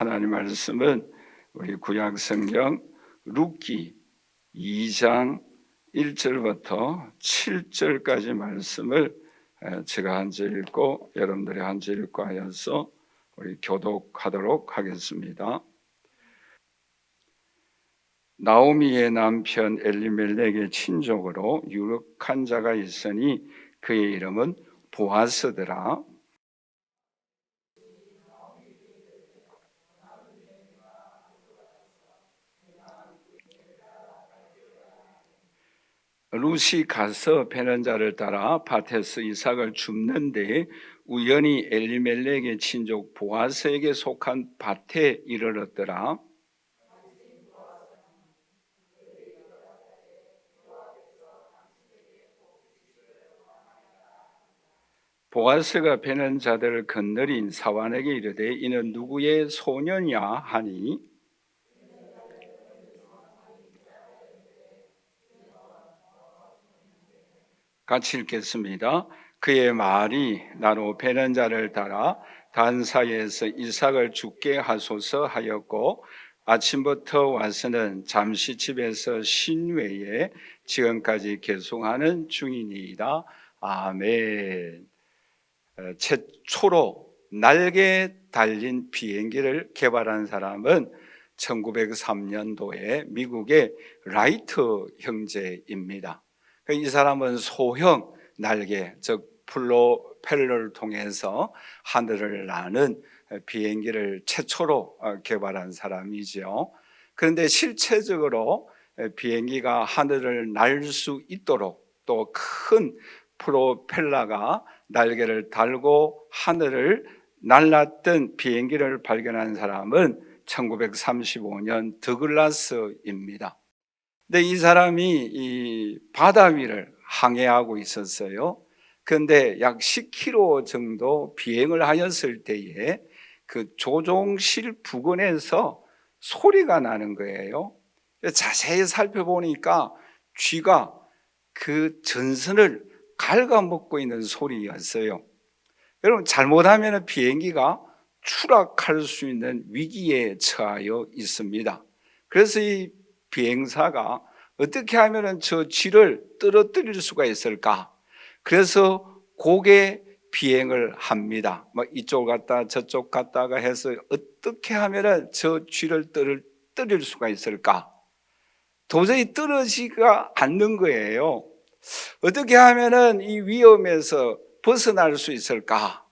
하나님 말씀은 우리 구약 성경 룻기 2장 1절부터 7절까지 말씀을 제가 한 절 읽고 여러분들이 한 절 읽고 하여서 우리 교독하도록 하겠습니다. 나오미의 남편 엘리멜렉의 친족으로 유력한 자가 있으니 그의 이름은 보아스더라. 룻이 가서 베는 자를 따라 밭에서 이삭을 줍는데 우연히 엘리멜렉의 친족 보아스에게 속한 밭에 이르렀더라. 보아스가 베는 자들을 건너린 사환에게 이르되 이는 누구의 소년이야 하니 같이 읽겠습니다. 그의 말이 나로 베는 자를 따라 단 사이에서 이삭을 죽게 하소서 하였고 아침부터 와서는 잠시 집에서 신외에 지금까지 계속하는 중이니이다. 아멘. 최초로 날개 달린 비행기를 개발한 사람은 1903년도에 미국의 라이트 형제입니다. 이 사람은 소형 날개, 즉 프로펠러를 통해서 하늘을 나는 비행기를 최초로 개발한 사람이죠. 그런데 실체적으로 비행기가 하늘을 날 수 있도록 또 큰 프로펠러가 날개를 달고 하늘을 날랐던 비행기를 발견한 사람은 1935년 더글라스입니다. 근데 이 사람이 이 바다 위를 항해하고 있었어요. 그런데 약 10km 정도 비행을 하였을 때에 그 조종실 부근에서 소리가 나는 거예요. 자세히 살펴보니까 쥐가 그 전선을 갉아먹고 있는 소리였어요. 여러분, 잘못하면 비행기가 추락할 수 있는 위기에 처하여 있습니다. 그래서 이 비행사가 어떻게 하면 저 쥐를 떨어뜨릴 수가 있을까? 그래서 고개 비행을 합니다. 이쪽 갔다 저쪽 갔다가 해서 어떻게 하면 저 쥐를 떨어뜨릴 수가 있을까? 도저히 떨어지지가 않는 거예요. 어떻게 하면 이 위험에서 벗어날 수 있을까?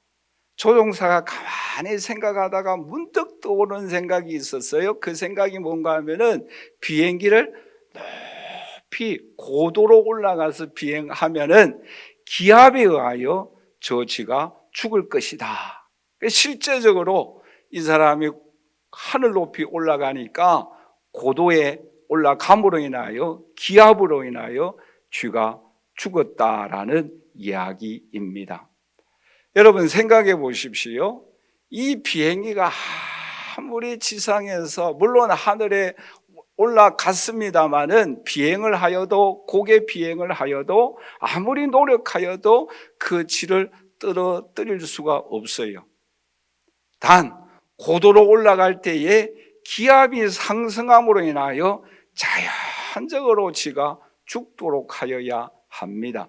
조종사가 가만히 생각하다가 문득 떠오르는 생각이 있었어요. 그 생각이 뭔가 하면은 비행기를 높이 고도로 올라가서 비행하면은 기압에 의하여 저 쥐가 죽을 것이다. 실제적으로 이 사람이 하늘 높이 올라가니까 고도에 올라감으로 인하여 기압으로 인하여 쥐가 죽었다라는 이야기입니다. 여러분 생각해 보십시오. 이 비행기가 아무리 지상에서 물론 하늘에 올라갔습니다마는 비행을 하여도 고개 비행을 하여도 아무리 노력하여도 그 쥐를 떨어뜨릴 수가 없어요. 단 고도로 올라갈 때에 기압이 상승함으로 인하여 자연적으로 쥐가 죽도록 하여야 합니다.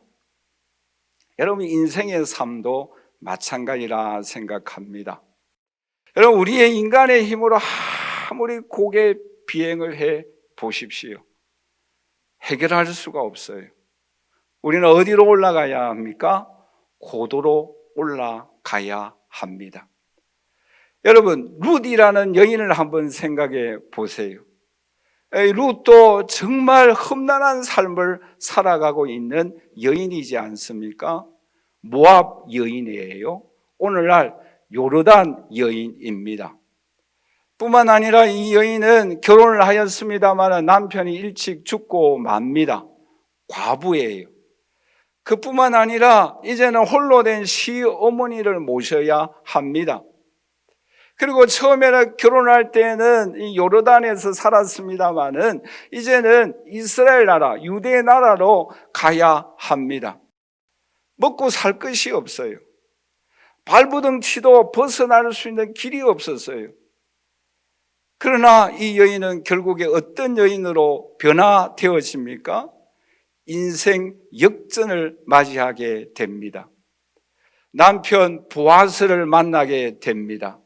여러분 인생의 삶도 마찬가지라 생각합니다. 여러분 우리의 인간의 힘으로 아무리 고개 비행을 해 보십시오. 해결할 수가 없어요. 우리는 어디로 올라가야 합니까? 고도로 올라가야 합니다. 여러분 룻이라는 여인을 한번 생각해 보세요. 룻도 정말 험난한 삶을 살아가고 있는 여인이지 않습니까? 모압 여인이에요. 오늘날 요르단 여인입니다. 뿐만 아니라 이 여인은 결혼을 하였습니다만 남편이 일찍 죽고 맙니다. 과부예요. 그뿐만 아니라 이제는 홀로 된 시어머니를 모셔야 합니다. 그리고 처음에는 결혼할 때는 이 요르단에서 살았습니다마는 이제는 이스라엘 나라, 유대 나라로 가야 합니다. 먹고 살 것이 없어요. 발부둥 치도 벗어날 수 있는 길이 없었어요. 그러나 이 여인은 결국에 어떤 여인으로 변화되어집니까? 인생 역전을 맞이하게 됩니다. 남편 보아스를 만나게 됩니다.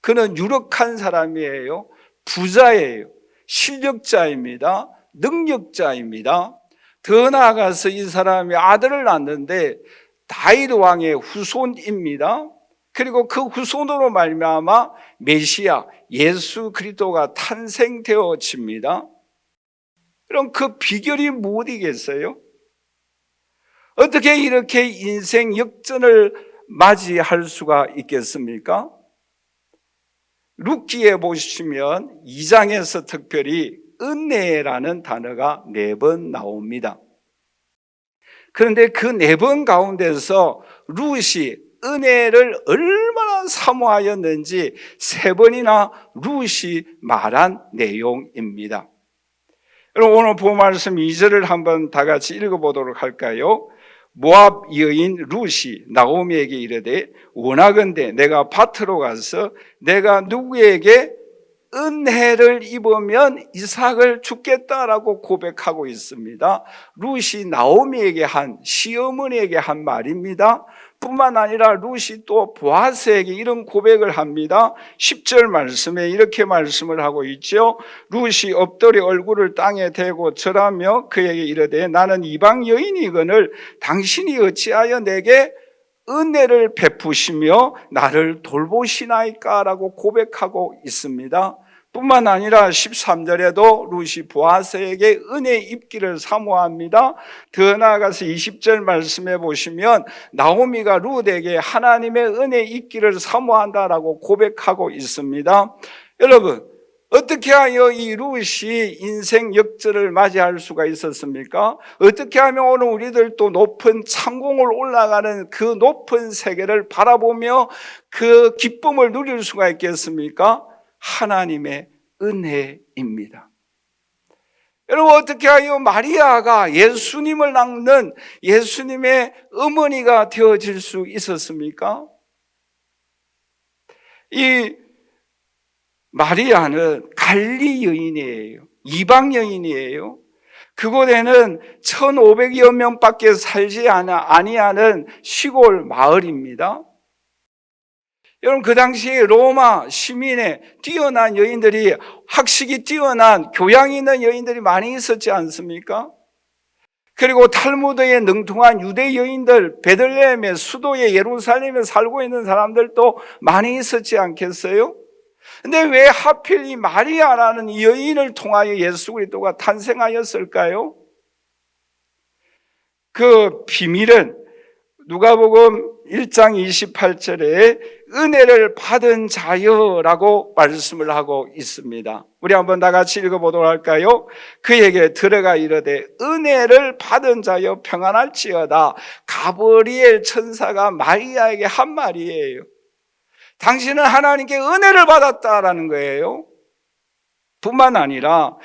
그는 유력한 사람이에요. 부자예요. 실력자입니다. 능력자입니다. 더 나아가서 이 사람이 아들을 낳는데 다윗 왕의 후손입니다. 그리고 그 후손으로 말미암아 메시아 예수 그리스도가 탄생되어집니다. 그럼 그 비결이 무엇이겠어요? 어떻게 이렇게 인생 역전을 맞이할 수가 있겠습니까? 룻기에 보시면 2장에서 특별히 은혜라는 단어가 4번 나옵니다. 그런데 그 4번 가운데서 룻이 은혜를 얼마나 사모하였는지 3번이나 룻이 말한 내용입니다. 여러분, 오늘 본 말씀 2절을 한번 다 같이 읽어보도록 할까요? 모압 여인 룻이 나오미에게 이르되 원하건대 내가 밭으로 가서 내가 누구에게 은혜를 입으면 이삭을 주겠다라고 고백하고 있습니다. 룻이 나오미에게 한, 시어머니에게 한 말입니다. 뿐만 아니라 룻이 또 보아스에게 이런 고백을 합니다. 10절 말씀에 이렇게 말씀을 하고 있죠. 룻이 엎드려 얼굴을 땅에 대고 절하며 그에게 이르되 나는 이방 여인이거늘 당신이 어찌하여 내게 은혜를 베푸시며 나를 돌보시나이까 라고 고백하고 있습니다. 뿐만 아니라 13절에도 룻이 보아스에게 은혜 입기를 사모합니다. 더 나아가서 20절 말씀해 보시면 나오미가 룻에게 하나님의 은혜 입기를 사모한다라고 고백하고 있습니다. 여러분, 어떻게 하여 이 룻이 인생 역전을 맞이할 수가 있었습니까? 어떻게 하면 오늘 우리들 또 높은 창공을 올라가는 그 높은 세계를 바라보며 그 기쁨을 누릴 수가 있겠습니까? 하나님의 은혜입니다. 여러분, 어떻게 하여 마리아가 예수님을 낳는 예수님의 어머니가 되어질 수 있었습니까? 이 마리아는 갈리 여인이에요. 이방 여인이에요. 그곳에는 1,500여 명밖에 살지 아니하는 시골 마을입니다. 여러분, 그 당시에 로마 시민의 뛰어난 여인들이, 학식이 뛰어난 교양이 있는 여인들이 많이 있었지 않습니까? 그리고 탈무드에 능통한 유대 여인들, 베들레헴의 수도의 예루살렘에 살고 있는 사람들도 많이 있었지 않겠어요? 근데 왜 하필 이 마리아라는 이 여인을 통하여 예수 그리스도가 탄생하였을까요? 그 비밀은 누가복음 1장 28절에 은혜를 받은 자여라고 말씀을 하고 있습니다. 우리 한번 다 같이 읽어보도록 할까요? 그에게 들어가 이르되 은혜를 받은 자여 평안할지어다. 가브리엘 천사가 마리아에게 한 말이에요. 당신은 하나님께 은혜를 받았다라는 거예요. 뿐만 아니라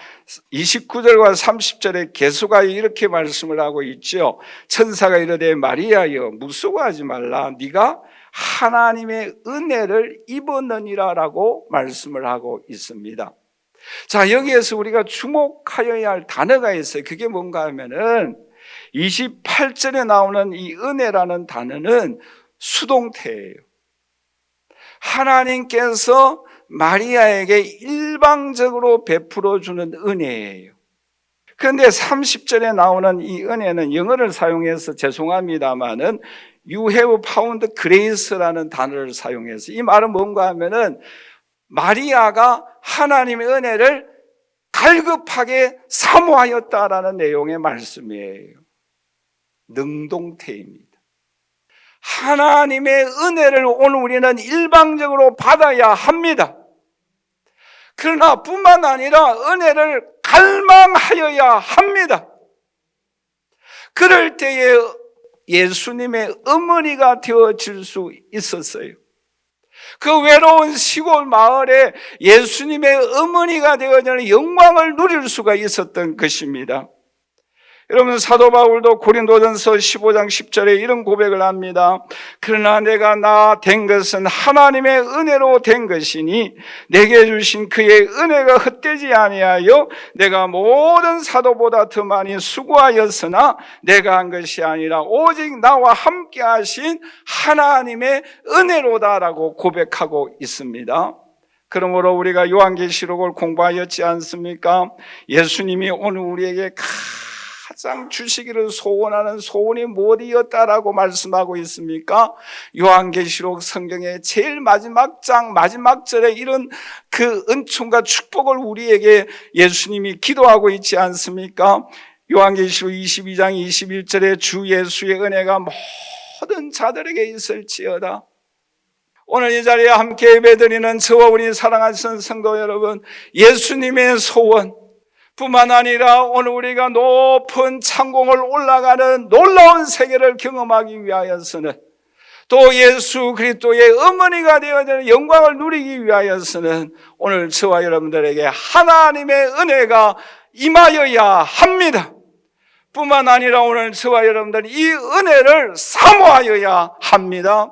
29절과 30절에 계수가 이렇게 말씀을 하고 있죠. 천사가 이르되 마리아여 무수고하지 말라. 네가 하나님의 은혜를 입었느니라 라고 말씀을 하고 있습니다. 자, 여기에서 우리가 주목하여야 할 단어가 있어요. 그게 뭔가 하면은 28절에 나오는 이 은혜라는 단어는 수동태예요. 하나님께서 마리아에게 일방적으로 베풀어주는 은혜예요. 그런데 30절에 나오는 이 은혜는 영어를 사용해서 죄송합니다만은 You have found grace라는 단어를 사용해서, 이 말은 뭔가 하면은 마리아가 하나님의 은혜를 갈급하게 사모하였다라는 내용의 말씀이에요. 능동태입니다. 하나님의 은혜를 오늘 우리는 일방적으로 받아야 합니다. 그러나 뿐만 아니라 은혜를 갈망하여야 합니다. 그럴 때에 예수님의 어머니가 되어질 수 있었어요. 그 외로운 시골 마을에 예수님의 어머니가 되어지는 영광을 누릴 수가 있었던 것입니다. 여러분, 사도 바울도 고린도전서 15장 10절에 이런 고백을 합니다. 그러나 내가 나 된 것은 하나님의 은혜로 된 것이니 내게 주신 그의 은혜가 헛되지 아니하여 내가 모든 사도보다 더 많이 수고하였으나 내가 한 것이 아니라 오직 나와 함께 하신 하나님의 은혜로다라고 고백하고 있습니다. 그러므로 우리가 요한계시록을 공부하였지 않습니까? 예수님이 오늘 우리에게 가장 주시기를 소원하는 소원이 무엇이었다라고 말씀하고 있습니까? 요한계시록 성경의 제일 마지막 장 마지막 절에 이런 그 은총과 축복을 우리에게 예수님이 기도하고 있지 않습니까? 요한계시록 22장 21절에 주 예수의 은혜가 모든 자들에게 있을지어다. 오늘 이 자리에 함께 예배드리는 저와 우리 사랑하시는 성도 여러분, 예수님의 소원 뿐만 아니라 오늘 우리가 높은 창공을 올라가는 놀라운 세계를 경험하기 위하여서는, 또 예수 그리스도의 어머니가 되어야 되는 영광을 누리기 위하여서는 오늘 저와 여러분들에게 하나님의 은혜가 임하여야 합니다. 뿐만 아니라 오늘 저와 여러분들이 이 은혜를 사모하여야 합니다.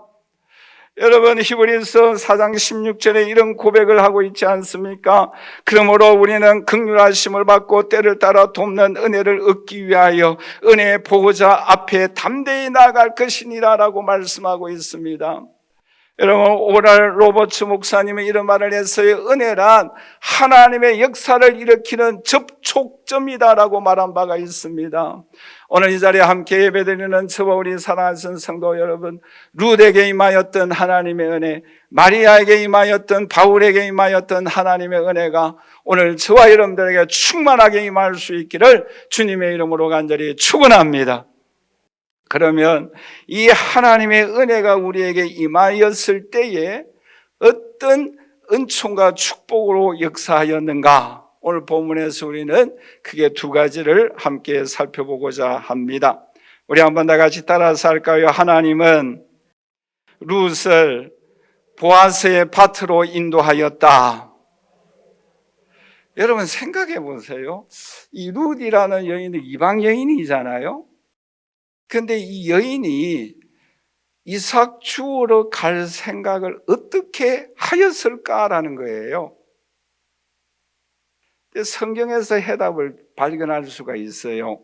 여러분, 히브리서 4장 16절에 이런 고백을 하고 있지 않습니까? 그러므로 우리는 긍휼하심을 받고 때를 따라 돕는 은혜를 얻기 위하여 은혜의 보호자 앞에 담대히 나아갈 것이니라 라고 말씀하고 있습니다. 여러분, 오랄 로버츠 목사님은 이런 말을 했어요. 은혜란 하나님의 역사를 일으키는 접촉점이다라고 말한 바가 있습니다. 오늘 이 자리에 함께 예배드리는 저와 우리 사랑하는 성도 여러분, 룻에게 임하였던 하나님의 은혜, 마리아에게 임하였던, 바울에게 임하였던 하나님의 은혜가 오늘 저와 여러분들에게 충만하게 임할 수 있기를 주님의 이름으로 간절히 축원합니다. 그러면 이 하나님의 은혜가 우리에게 임하였을 때에 어떤 은총과 축복으로 역사하였는가? 오늘 본문에서 우리는 크게 두 가지를 함께 살펴보고자 합니다. 우리 한번 다 같이 따라서 할까요? 하나님은 룻을 보아스의 밭으로 인도하였다. 여러분 생각해 보세요. 이 룻이라는 여인은 이방 여인이잖아요. 근데 이 여인이 이삭 주우러 갈 생각을 어떻게 하였을까라는 거예요. 성경에서 해답을 발견할 수가 있어요.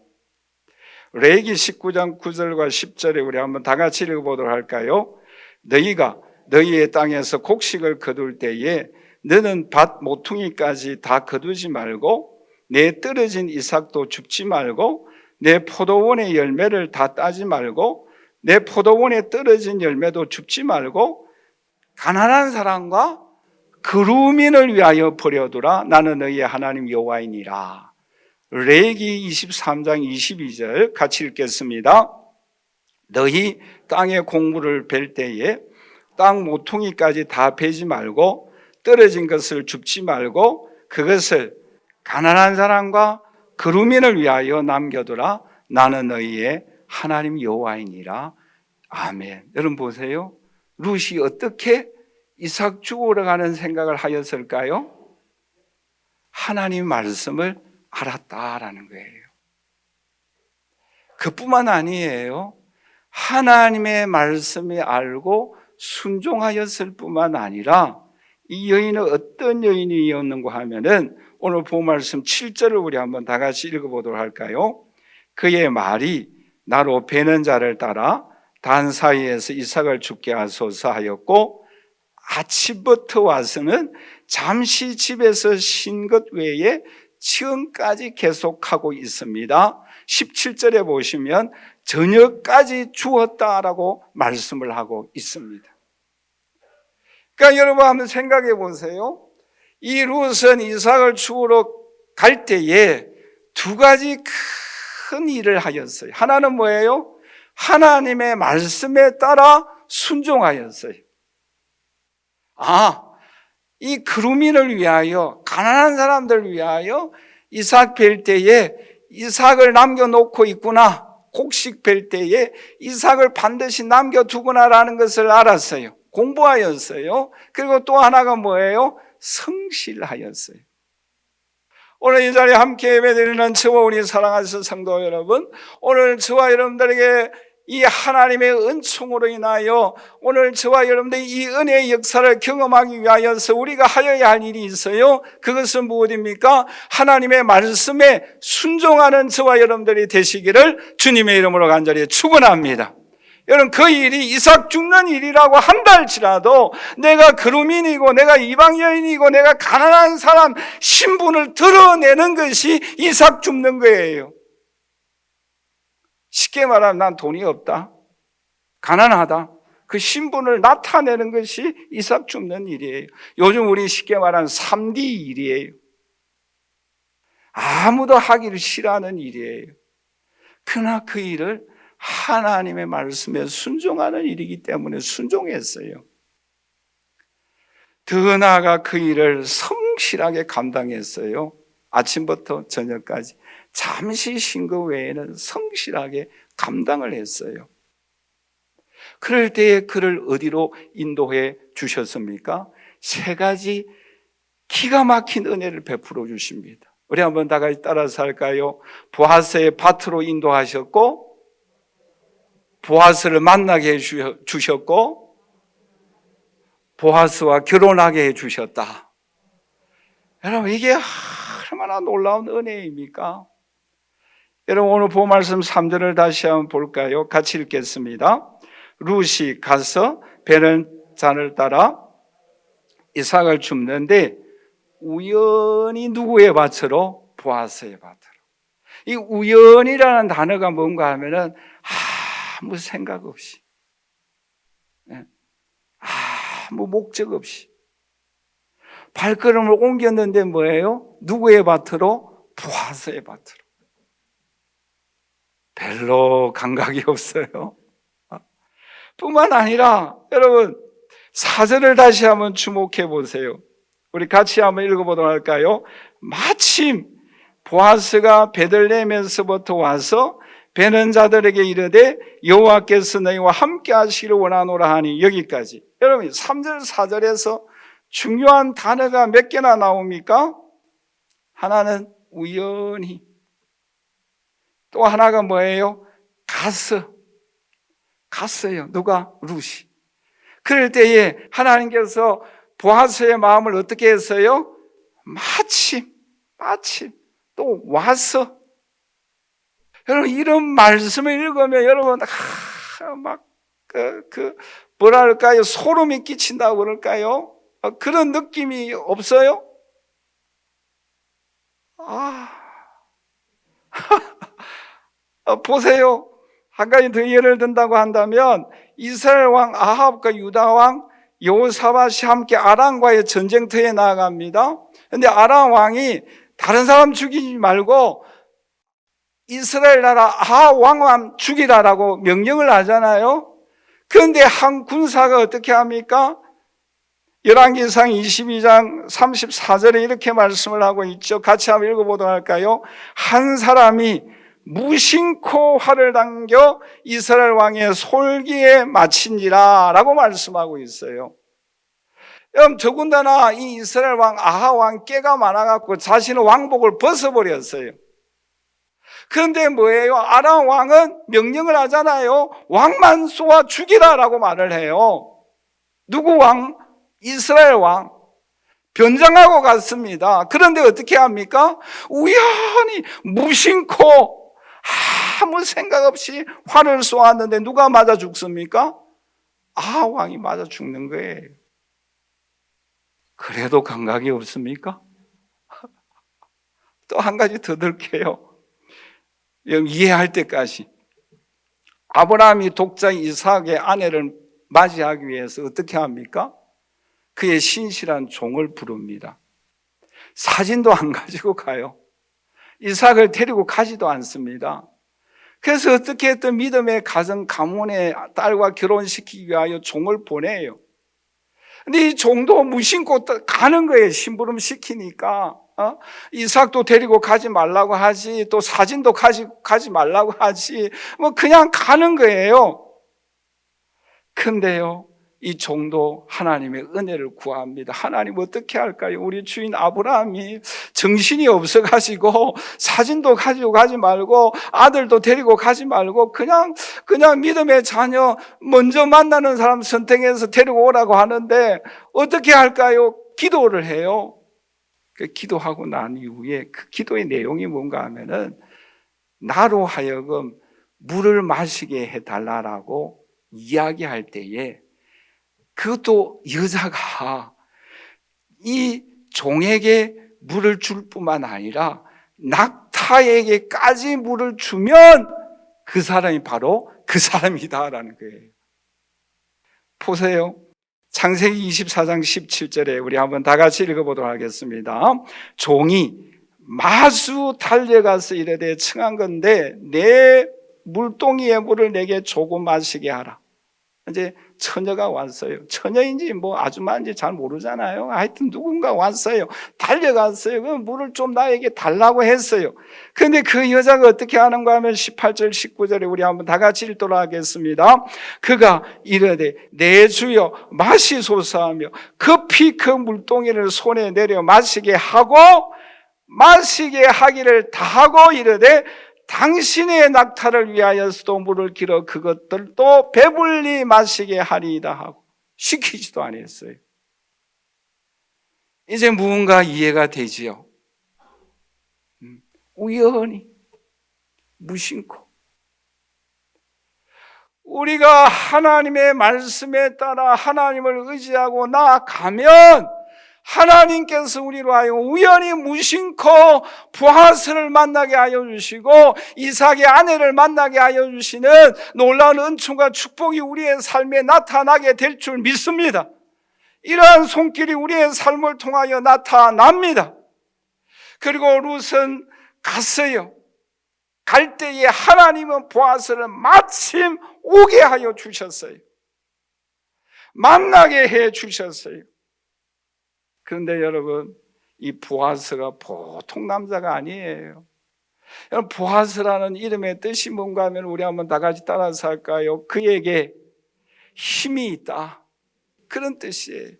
레위기 19장 9절과 10절에 우리 한번 다 같이 읽어보도록 할까요? 너희가 너희의 땅에서 곡식을 거둘 때에 너는 밭 모퉁이까지 다 거두지 말고 내 떨어진 이삭도 줍지 말고 내 포도원의 열매를 다 따지 말고 내 포도원에 떨어진 열매도 줍지 말고 가난한 사람과 그루민을 위하여 버려두라. 나는 너희의 하나님 여호와이니라. 레위기 23장 22절 같이 읽겠습니다. 너희 땅의 곡물을 벨 때에 땅 모퉁이까지 다 베지 말고 떨어진 것을 줍지 말고 그것을 가난한 사람과 그루민을 위하여 남겨두라. 나는 너희의 하나님 여호와이니라. 아멘. 여러분 보세요. 룻이 어떻게 이삭 주우러 가는 생각을 하였을까요? 하나님 말씀을 알았다라는 거예요. 그뿐만 아니에요. 하나님의 말씀이 알고 순종하였을 뿐만 아니라 이 여인은 어떤 여인이었는가 하면은 오늘 본 말씀 7절을 우리 한번 다 같이 읽어보도록 할까요? 그의 말이 나로 베는 자를 따라 단 사이에서 이삭을 죽게 하소서 하였고 아침부터 와서는 잠시 집에서 쉰 것 외에 지금까지 계속하고 있습니다. 17절에 보시면 저녁까지 주었다라고 말씀을 하고 있습니다. 그러니까 여러분 한번 생각해 보세요. 이 룻은 이삭을 주우러 갈 때에 두 가지 큰 일을 하였어요. 하나는 뭐예요? 하나님의 말씀에 따라 순종하였어요. 이 그루민을 위하여, 가난한 사람들을 위하여 이삭 벨 때에 이삭을 남겨놓고 있구나. 곡식 벨 때에 이삭을 반드시 남겨두구나라는 것을 알았어요. 공부하였어요. 그리고 또 하나가 뭐예요? 성실하였어요. 오늘 이 자리에 함께 예배드리는 저와 우리 사랑하는 성도 여러분, 오늘 저와 여러분들에게 이 하나님의 은총으로 인하여 오늘 저와 여러분들이 이 은혜의 역사를 경험하기 위하여서 우리가 하여야 할 일이 있어요. 그것은 무엇입니까? 하나님의 말씀에 순종하는 저와 여러분들이 되시기를 주님의 이름으로 간절히 축원합니다. 여러분, 그 일이 이삭 죽는 일이라고 한다 할지라도 내가 그루민이고 내가 이방 여인이고 내가 가난한 사람 신분을 드러내는 것이 이삭 죽는 거예요. 쉽게 말하면 난 돈이 없다, 가난하다, 그 신분을 나타내는 것이 이삭 죽는 일이에요. 요즘 우리 쉽게 말하는 3D 일이에요. 아무도 하기를 싫어하는 일이에요. 그러나 그 일을 하나님의 말씀에 순종하는 일이기 때문에 순종했어요. 더 나아가 그 일을 성실하게 감당했어요. 아침부터 저녁까지 잠시 쉰 것 외에는 성실하게 감당을 했어요. 그럴 때에 그를 어디로 인도해 주셨습니까? 3가지 기가 막힌 은혜를 베풀어 주십니다. 우리 한번 다 같이 따라서 할까요? 보아스의 밭으로 인도하셨고, 보아스를 만나게 해 주셨고, 보아스와 결혼하게 해 주셨다. 여러분, 이게 얼마나 놀라운 은혜입니까? 여러분, 오늘 본 말씀 3절을 다시 한번 볼까요? 같이 읽겠습니다. 룻이 가서 베는 잔을 따라 이삭을 줍는데 우연히 누구의 밭으로? 보아스의 밭으로. 이 우연이라는 단어가 뭔가 하면은 아무 생각 없이, 아무 목적 없이 발걸음을 옮겼는데 뭐예요? 누구의 밭으로? 보아스의 밭으로. 별로 감각이 없어요. 뿐만 아니라 여러분, 4절을 다시 한번 주목해 보세요. 우리 같이 한번 읽어보도록 할까요? 마침 보아스가 베들레헴에서부터 와서 베는 자들에게 이르되 여호와께서 너희와 함께 하시기를 원하노라 하니, 여기까지. 여러분, 3절 4절에서 중요한 단어가 몇 개나 나옵니까? 하나는 우연히, 또 하나가 뭐예요? 갔어요. 누가? 룻이. 그럴 때에 하나님께서 보아스의 마음을 어떻게 했어요? 마침 또 와서. 여러분, 이런 말씀을 읽으면 여러분 뭐랄까요? 소름이 끼친다고 그럴까요? 그런 느낌이 없어요? 보세요. 한 가지 더 예를 든다고 한다면 이스라엘 왕 아합과 유다 왕 여호사밧이 함께 아람과의 전쟁터에 나아갑니다. 그런데 아람 왕이 다른 사람 죽이지 말고 이스라엘 나라 아합 왕만 죽이라라고 명령을 하잖아요. 그런데 한 군사가 어떻게 합니까? 열왕기상 22장 34절에 이렇게 말씀을 하고 있죠. 같이 한번 읽어보도록 할까요? 한 사람이 무심코 활을 당겨 이스라엘 왕의 솔기에 마친지라 라고 말씀하고 있어요. 여러분, 더군다나 이 이스라엘 왕 아합 왕 깨가 많아갖고 자신의 왕복을 벗어버렸어요. 그런데 뭐예요? 아람 왕은 명령을 하잖아요. 왕만 쏘아 죽이라라고 말을 해요. 누구 왕? 이스라엘 왕. 변장하고 갔습니다. 그런데 어떻게 합니까? 우연히 무심코 아무 생각 없이 활을 쏘았는데 누가 맞아 죽습니까? 아합 왕이 맞아 죽는 거예요. 그래도 감각이 없습니까? 또 한 가지 더 들게요. 이해할 때까지. 아브라함이 독자 이삭의 아내를 맞이하기 위해서 어떻게 합니까? 그의 신실한 종을 부릅니다. 사진도 안 가지고 가요. 이삭을 데리고 가지도 않습니다. 그래서 어떻게 했든 믿음의 가문의 딸과 결혼시키기 위하여 종을 보내요. 근데 이 종도 무심코 가는 거예요. 심부름 시키니까. 이삭도 데리고 가지 말라고 하지, 또 사진도 가지 말라고 하지, 그냥 가는 거예요. 근데요, 이 종도 하나님의 은혜를 구합니다. 하나님 어떻게 할까요? 우리 주인 아브라함이 정신이 없어가지고 사진도 가지고 가지 말고 아들도 데리고 가지 말고 그냥 믿음의 자녀 먼저 만나는 사람 선택해서 데리고 오라고 하는데 어떻게 할까요? 기도를 해요. 그 기도하고 난 이후에 그 기도의 내용이 뭔가 하면은 나로 하여금 물을 마시게 해달라고 이야기할 때에 그것도 여자가 이 종에게 물을 줄 뿐만 아니라 낙타에게까지 물을 주면 그 사람이 바로 그 사람이다라는 거예요. 보세요. 창세기 24장 17절에 우리 한번 다 같이 읽어보도록 하겠습니다. 종이 마수 달려가서 이르되 청한 건데 내 물동이의 물을 내게 조금 마시게 하라. 이제 처녀가 왔어요. 처녀인지 뭐 아줌마인지 잘 모르잖아요. 하여튼 누군가 왔어요. 달려갔어요. 그 물을 좀 나에게 달라고 했어요. 그런데 그 여자가 어떻게 하는가 하면 18절 19절에 우리 한번 다 같이 읽도록 하겠습니다. 그가 이르되 내 주여 마시소서 하며 급히 그 물동이를 손에 내려 마시게 하기를 다하고 이르되 당신의 낙타를 위하여서도 물을 길어 그것들도 배불리 마시게 하리이다 하고 시키지도 않았어요. 이제 무언가 이해가 되지요. 우연히 무심코 우리가 하나님의 말씀에 따라 하나님을 의지하고 나아가면 하나님께서 우리로 하여 우연히 무심코 보아스를 만나게 하여 주시고 이삭의 아내를 만나게 하여 주시는 놀라운 은총과 축복이 우리의 삶에 나타나게 될 줄 믿습니다. 이러한 손길이 우리의 삶을 통하여 나타납니다. 그리고 룻은 갔어요. 갈 때에 하나님은 보아스를 마침 오게 하여 주셨어요. 만나게 해 주셨어요. 그런데 여러분, 이 보아스가 보통 남자가 아니에요. 여러분, 보아스라는 이름의 뜻이 뭔가 하면 우리 한번 다 같이 따라서 할까요? 그에게 힘이 있다. 그런 뜻이에요.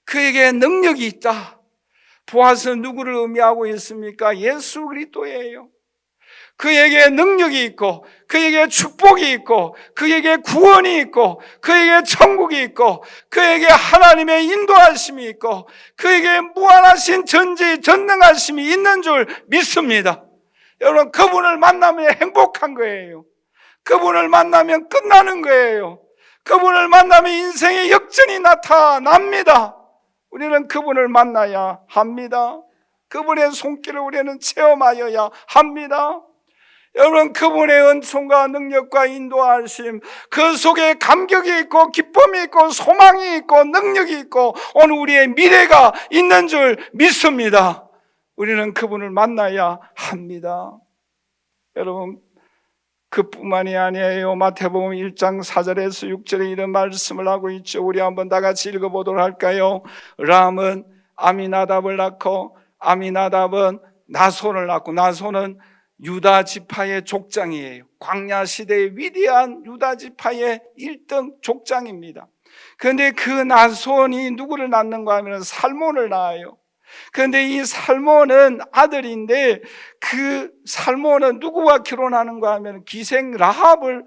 그에게 능력이 있다. 보아스는 누구를 의미하고 있습니까? 예수 그리스도예요. 그에게 능력이 있고 그에게 축복이 있고 그에게 구원이 있고 그에게 천국이 있고 그에게 하나님의 인도하심이 있고 그에게 무한하신 전지전능하심이 있는 줄 믿습니다. 여러분, 그분을 만나면 행복한 거예요. 그분을 만나면 끝나는 거예요. 그분을 만나면 인생의 역전이 나타납니다. 우리는 그분을 만나야 합니다. 그분의 손길을 우리는 체험하여야 합니다. 여러분, 그분의 은총과 능력과 인도하심, 그 속에 감격이 있고 기쁨이 있고 소망이 있고 능력이 있고 오늘 우리의 미래가 있는 줄 믿습니다. 우리는 그분을 만나야 합니다. 여러분, 그뿐만이 아니에요. 마태복음 1장 4절에서 6절에 이런 말씀을 하고 있죠. 우리 한번 다 같이 읽어보도록 할까요? 람은 아미나답을 낳고 아미나답은 나손을 낳고 나손은 유다 지파의 족장이에요. 광야 시대의 위대한 유다 지파의 1등 족장입니다. 그런데 그 나손이 누구를 낳는가 하면 살몬을 낳아요. 그런데 이 살몬은 아들인데 그 살몬은 누구와 결혼하는가 하면 기생 라합을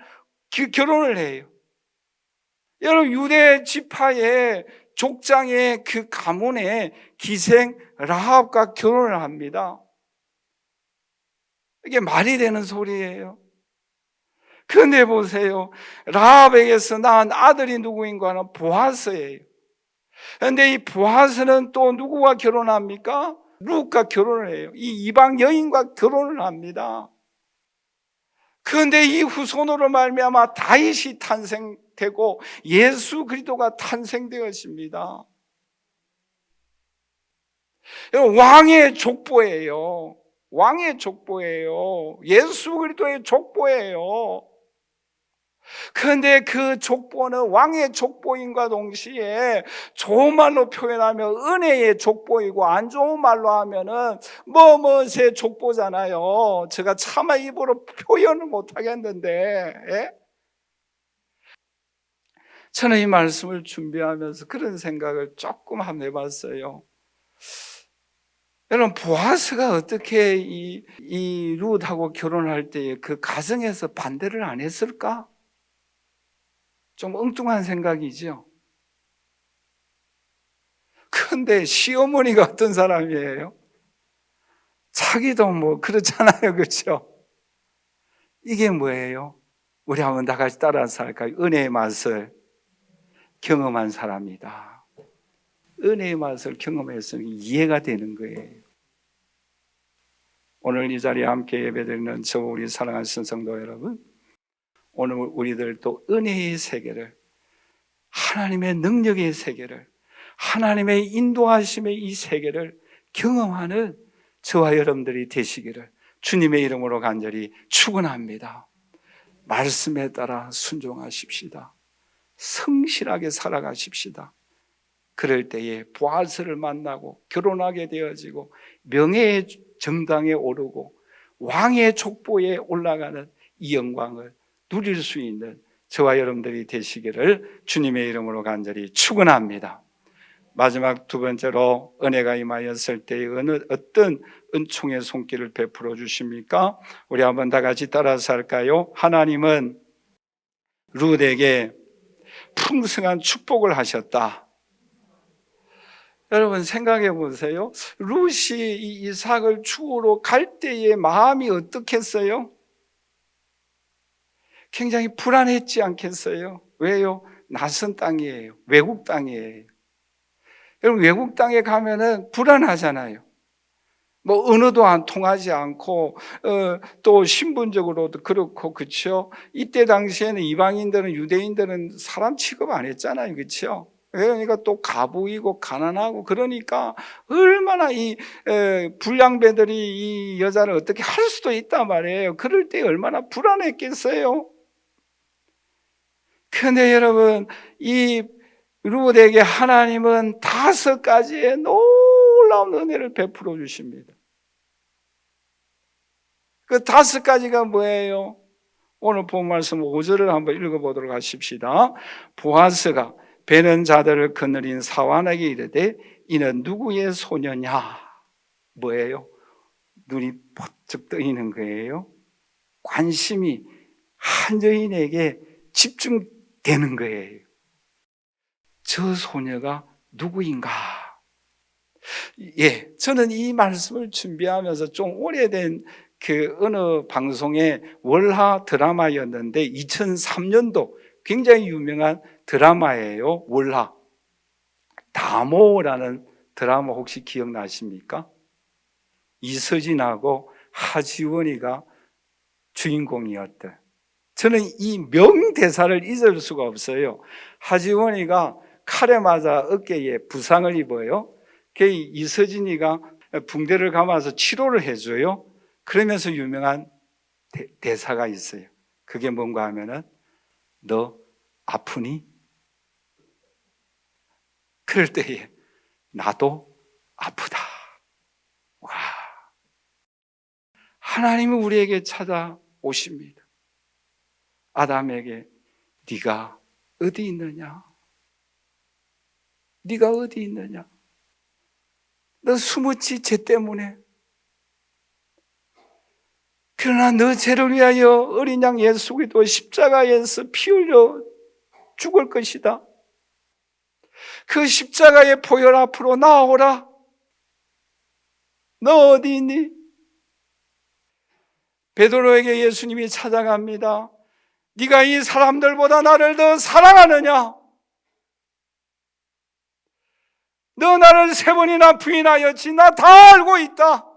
결혼을 해요. 여러분, 유대 지파의 족장의 그 가문의 기생 라합과 결혼을 합니다. 이게 말이 되는 소리예요. 그런데 보세요. 라합에게서 낳은 아들이 누구인가 하면 보아스예요. 그런데 이 보아스는 또 누구와 결혼합니까? 룻과 결혼을 해요. 이 이방 여인과 결혼을 합니다. 그런데 이 후손으로 말미암아 다윗이 탄생되고 예수 그리스도가 탄생되었습니다. 왕의 족보예요. 왕의 족보예요. 예수 그리스도의 족보예요. 그런데 그 족보는 왕의 족보인과 동시에 좋은 말로 표현하면 은혜의 족보이고 안 좋은 말로 하면은 뭐뭐의 족보잖아요. 제가 차마 입으로 표현을 못 하겠는데, 예? 저는 이 말씀을 준비하면서 그런 생각을 조금 한번 해봤어요. 여러분, 보아스가 어떻게 이 룻하고 결혼할 때 그 가정에서 반대를 안 했을까? 좀 엉뚱한 생각이죠. 그런데 시어머니가 어떤 사람이에요? 자기도 뭐 그렇잖아요, 그렇죠? 이게 뭐예요? 우리 한번 다 같이 따라서 할까요? 은혜의 맛을 경험한 사람이다. 은혜의 맛을 경험했으면 이해가 되는 거예요. 오늘 이 자리에 함께 예배드리는 저 우리 사랑하는 성도 여러분, 오늘 우리들도 은혜의 세계를, 하나님의 능력의 세계를, 하나님의 인도하심의 이 세계를 경험하는 저와 여러분들이 되시기를 주님의 이름으로 간절히 축원합니다. 말씀에 따라 순종하십시다. 성실하게 살아가십시다. 그럴 때에 보아스를 만나고 결혼하게 되어지고 명예의 정당에 오르고 왕의 족보에 올라가는 이 영광을 누릴 수 있는 저와 여러분들이 되시기를 주님의 이름으로 간절히 축원합니다. 마지막 두 번째로 은혜가 임하였을 때 어떤 은총의 손길을 베풀어 주십니까? 우리 한번 다 같이 따라서 할까요? 하나님은 룻에게 풍성한 축복을 하셨다. 여러분 생각해 보세요. 룻이 이 이삭을 주우러 갈 때의 마음이 어떻겠어요? 굉장히 불안했지 않겠어요? 왜요? 낯선 땅이에요. 외국 땅이에요. 여러분 외국 땅에 가면은 불안하잖아요. 뭐 언어도 안 통하지 않고 또 신분적으로도 그렇고, 그렇죠? 이때 당시에는 이방인들은, 유대인들은 사람 취급 안 했잖아요, 그렇죠? 그러니까 또 가부이고 가난하고, 그러니까 얼마나 이 불량배들이 이 여자를 어떻게 할 수도 있단 말이에요. 그럴 때 얼마나 불안했겠어요. 그런데 여러분, 이 룻에게 하나님은 5가지의 놀라운 은혜를 베풀어 주십니다. 그 5가지가 뭐예요? 오늘 본 말씀 5절을 한번 읽어보도록 하십시다. 보아스가 베는 자들을 거느린 사환에게 이르되 이는 누구의 소녀냐? 뭐예요? 눈이 번쩍 뜨이는 거예요. 관심이 한 여인에게 집중되는 거예요. 저 소녀가 누구인가? 예, 저는 이 말씀을 준비하면서 좀 오래된 그 어느 방송의 월하 드라마였는데 2003년도 굉장히 유명한 드라마예요. 월하. 다모라는 드라마 혹시 기억나십니까? 이서진하고 하지원이가 주인공이었던. 저는 이 명대사를 잊을 수가 없어요. 하지원이가 칼에 맞아 어깨에 부상을 입어요. 그 이서진이가 붕대를 감아서 치료를 해줘요. 그러면서 유명한 대사가 있어요. 그게 뭔가 하면은 너 아프니? 그럴 때에 나도 아프다. 와, 하나님은 우리에게 찾아오십니다. 아담에게 네가 어디 있느냐? 네가 어디 있느냐? 너 숨었지, 죄 때문에. 그러나 너 죄를 위하여 어린 양 예수 그리스도 십자가에서 피 흘려 죽을 것이다. 그 십자가의 보혈 앞으로 나오라. 너 어디 있니? 베드로에게 예수님이 찾아갑니다. 네가 이 사람들보다 나를 더 사랑하느냐? 너 나를 3번이나 부인하였지. 나 다 알고 있다.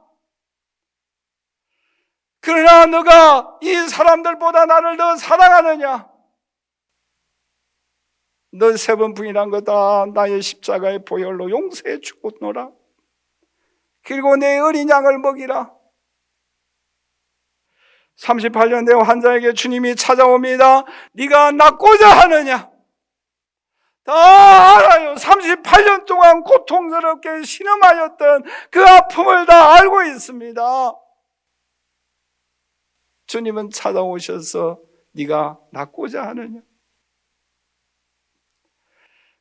그러나 너가 이 사람들보다 나를 더 사랑하느냐? 너 3번 부인한 거다. 나의 십자가의 보혈로 용서해 주었노라. 그리고 내 어린 양을 먹이라. 38년 된 환자에게 주님이 찾아옵니다. 네가 낫고자 하느냐? 다 알아요. 38년 동안 고통스럽게 신음하였던 그 아픔을 다 알고 있습니다. 주님은 찾아오셔서 네가 낫고자 하느냐?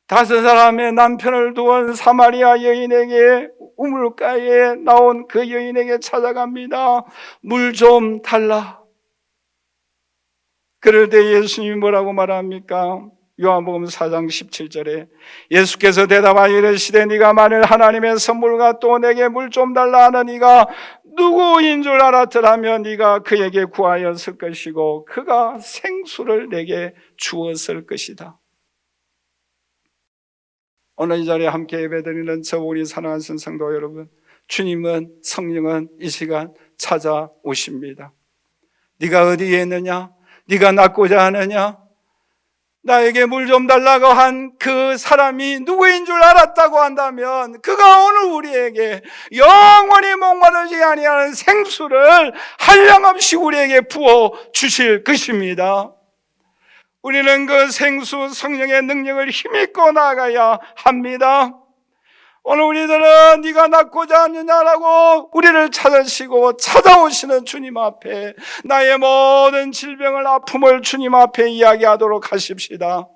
5 사람의 남편을 두은 사마리아 여인에게 우물가에 나온 그 여인에게 찾아갑니다. 물 좀 달라. 그럴 때 예수님이 뭐라고 말합니까? 요한복음 4장 17절에 예수께서 대답하여 이르시되 네가 만일 하나님의 선물과 또 내게 물 좀 달라 하는 이가 누구인 줄 알았더라면 네가 그에게 구하였을 것이고 그가 생수를 내게 주었을 것이다. 오늘 이 자리에 함께 예배드리는 저 우리 사랑하는 성도 여러분, 주님은, 성령은 이 시간 찾아오십니다. 네가 어디에 있느냐? 네가 낫고자 하느냐? 나에게 물 좀 달라고 한 그 사람이 누구인 줄 알았다고 한다면 그가 오늘 우리에게 영원히 목마르지 아니하는 생수를 한량없이 우리에게 부어 주실 것입니다. 우리는 그 생수 성령의 능력을 힘입고 나아가야 합니다. 오늘 우리들은 네가 낫고자 하느냐라고 우리를 찾으시고 찾아오시는 주님 앞에 나의 모든 질병을 아픔을 주님 앞에 이야기하도록 하십시다.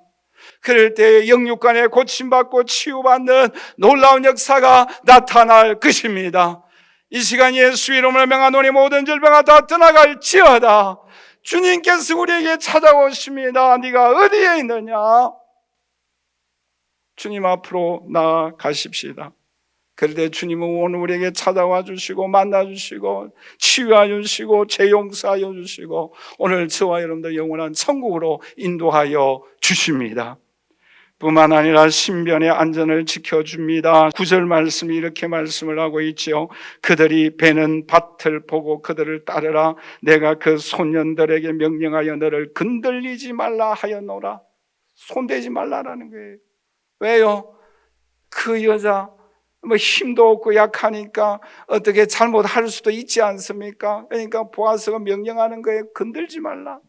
그럴 때 영육간에 고침받고 치유받는 놀라운 역사가 나타날 것입니다. 이 시간 예수 이름으로 명하노니 모든 질병아 다 떠나갈지어다. 주님께서 우리에게 찾아오십니다. 네가 어디에 있느냐? 주님 앞으로 나아가십시다. 그런데 주님은 오늘 우리에게 찾아와 주시고 만나 주시고 치유하여 주시고 재용서하여 주시고 오늘 저와 여러분들 영원한 천국으로 인도하여 주십니다. 뿐만 아니라 신변의 안전을 지켜줍니다. 9절 말씀이 이렇게 말씀을 하고 있죠. 그들이 베는 밭을 보고 그들을 따르라. 내가 그 소년들에게 명령하여 너를 건들리지 말라 하였노라. 손대지 말라라는 거예요. 왜요? 그 여자 힘도 없고 약하니까 어떻게 잘못할 수도 있지 않습니까? 그러니까 보아스가 명령하는 거예요. 건들지 말라.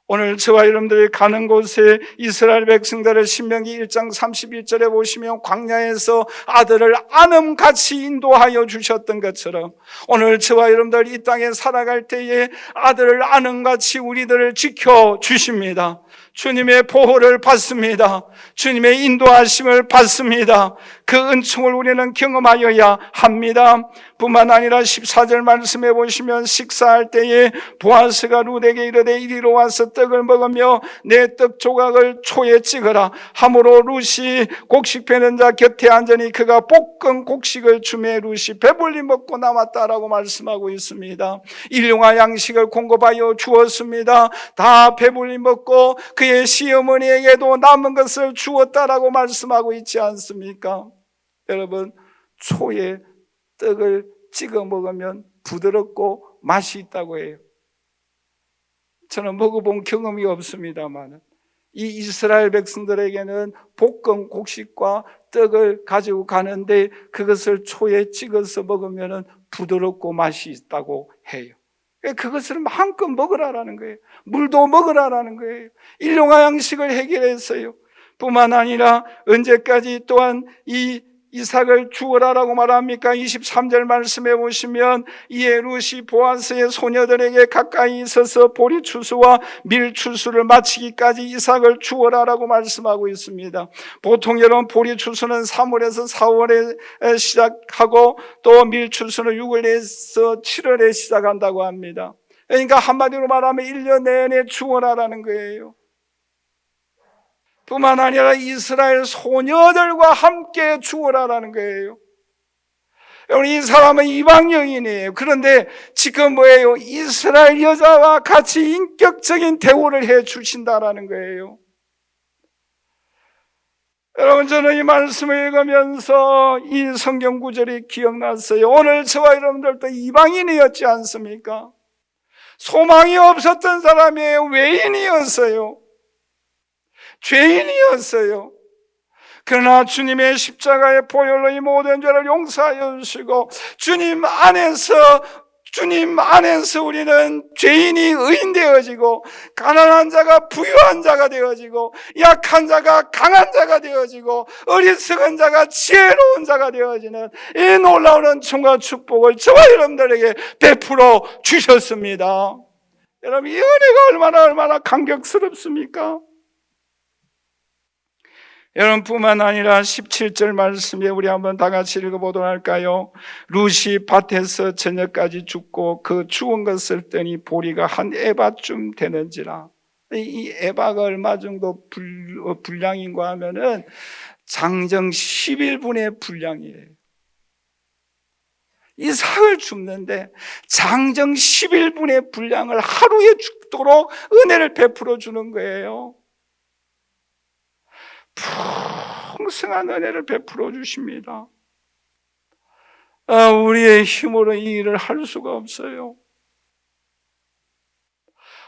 오늘 저와 여러분들이 가는 곳에 이스라엘 백성들을 신명기 1장 31절에 보시면 광야에서 아들을 안음같이 인도하여 주셨던 것처럼 오늘 저와 여러분들 이 땅에 살아갈 때에 아들을 안음같이 우리들을 지켜주십니다. 주님의 보호를 받습니다. 주님의 인도하심을 받습니다. 그 은총을 우리는 경험하여야 합니다. 뿐만 아니라 14절 말씀해 보시면 식사할 때에 보아스가 룻에게 이르되 이리로 와서 떡을 먹으며 내 떡 조각을 초에 찍어라. 함으로 룻이 곡식 베는 자 곁에 앉으니 그가 볶은 곡식을 주매 룻이 배불리 먹고 남았다라고 말씀하고 있습니다. 일용할 양식을 공급하여 주었습니다. 다 배불리 먹고 그의 시어머니에게도 남은 것을 주었다라고 말씀하고 있지 않습니까? 여러분, 초에 떡을 찍어 먹으면 부드럽고 맛이 있다고 해요. 저는 먹어본 경험이 없습니다만 이 이스라엘 백성들에게는 볶은 곡식과 떡을 가지고 가는데 그것을 초에 찍어서 먹으면 부드럽고 맛이 있다고 해요. 그것을 마음껏 먹으라라는 거예요. 물도 먹으라라는 거예요. 일용할 양식을 해결했어요. 뿐만 아니라 언제까지 또한 이 이삭을 주어라라고 말합니까? 23절 말씀해 보시면 이에 룻이 보아스의 소녀들에게 가까이 있어서 보리추수와 밀추수를 마치기까지 이삭을 주어라라고 말씀하고 있습니다. 보통 여러분 보리추수는 3월에서 4월에 시작하고 또 밀추수는 6월에서 7월에 시작한다고 합니다. 그러니까 한마디로 말하면 1년 내내 주어라라는 거예요. 뿐만 아니라 이스라엘 소녀들과 함께 주어라라는 거예요. 여러분, 이 사람은 이방 여인이에요. 그런데 지금 뭐예요? 이스라엘 여자와 같이 인격적인 대우를 해 주신다라는 거예요. 여러분, 저는 이 말씀을 읽으면서 이 성경 구절이 기억났어요. 오늘 저와 여러분들도 이방인이었지 않습니까? 소망이 없었던 사람이에요. 외인이었어요. 죄인이었어요. 그러나 주님의 십자가의 보혈로 이 모든 죄를 용서하여 주시고 주님 안에서 우리는 죄인이 의인 되어지고 가난한 자가 부유한 자가 되어지고 약한 자가 강한 자가 되어지고 어리석은 자가 지혜로운 자가 되어지는 이 놀라운 은총과 축복을 저와 여러분들에게 베풀어 주셨습니다. 여러분, 이 은혜가 얼마나 감격스럽습니까? 여러분뿐만 아니라 17절 말씀에 우리 한번 다 같이 읽어보도록 할까요? 룻이 밭에서 저녁까지 죽고 그 죽은 것을 뜨니 보리가 한 에바쯤 되는지라. 이 에바가 얼마 정도 분량인가 하면은 장정 11분의 분량이에요. 이 사흘 줍는데 장정 11분의 분량을 하루에 죽도록 은혜를 베풀어 주는 거예요. 풍성한 은혜를 베풀어 주십니다. 우리의 힘으로 이 일을 할 수가 없어요.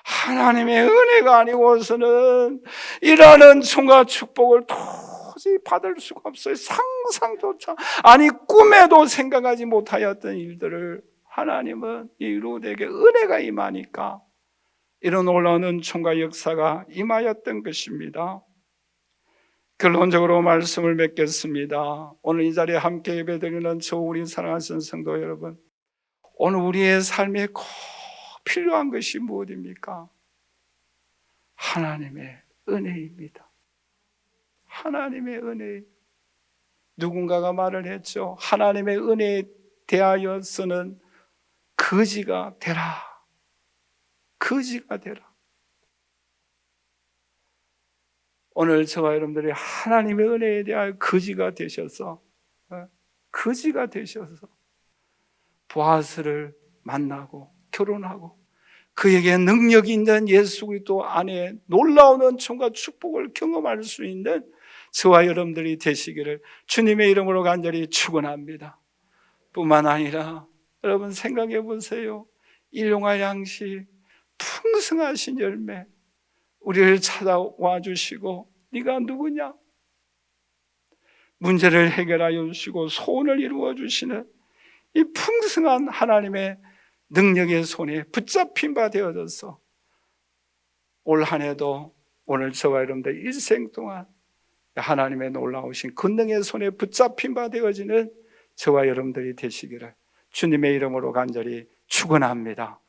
하나님의 은혜가 아니고서는 일하는 총과 축복을 도저히 받을 수가 없어요. 상상조차, 아니 꿈에도 생각하지 못하였던 일들을 하나님은 이 룻에게 은혜가 임하니까 이런 놀라운 은총과 역사가 임하였던 것입니다. 결론적으로 말씀을 맺겠습니다. 오늘 이 자리에 함께 예배드리는 저 우리 사랑하는 성도 여러분, 오늘 우리의 삶에 꼭 필요한 것이 무엇입니까? 하나님의 은혜입니다. 하나님의 은혜. 누군가가 말을 했죠. 하나님의 은혜에 대하여서는 거지가 되라. 거지가 되라. 오늘 저와 여러분들이 하나님의 은혜에 대하여 거지가 되셔서 보아스를 만나고 결혼하고 그에게 능력이 있는 예수 그리스도 안에 놀라운 은총과 축복을 경험할 수 있는 저와 여러분들이 되시기를 주님의 이름으로 간절히 축원합니다. 뿐만 아니라 여러분 생각해 보세요. 일용할 양식, 풍성하신 열매, 우리를 찾아와 주시고 네가 누구냐? 문제를 해결하여 주시고 소원을 이루어 주시는 이 풍성한 하나님의 능력의 손에 붙잡힌 바 되어져서 올 한 해도 오늘 저와 여러분들 일생 동안 하나님의 놀라우신 권능의 손에 붙잡힌 바 되어지는 저와 여러분들이 되시기를 주님의 이름으로 간절히 축원합니다.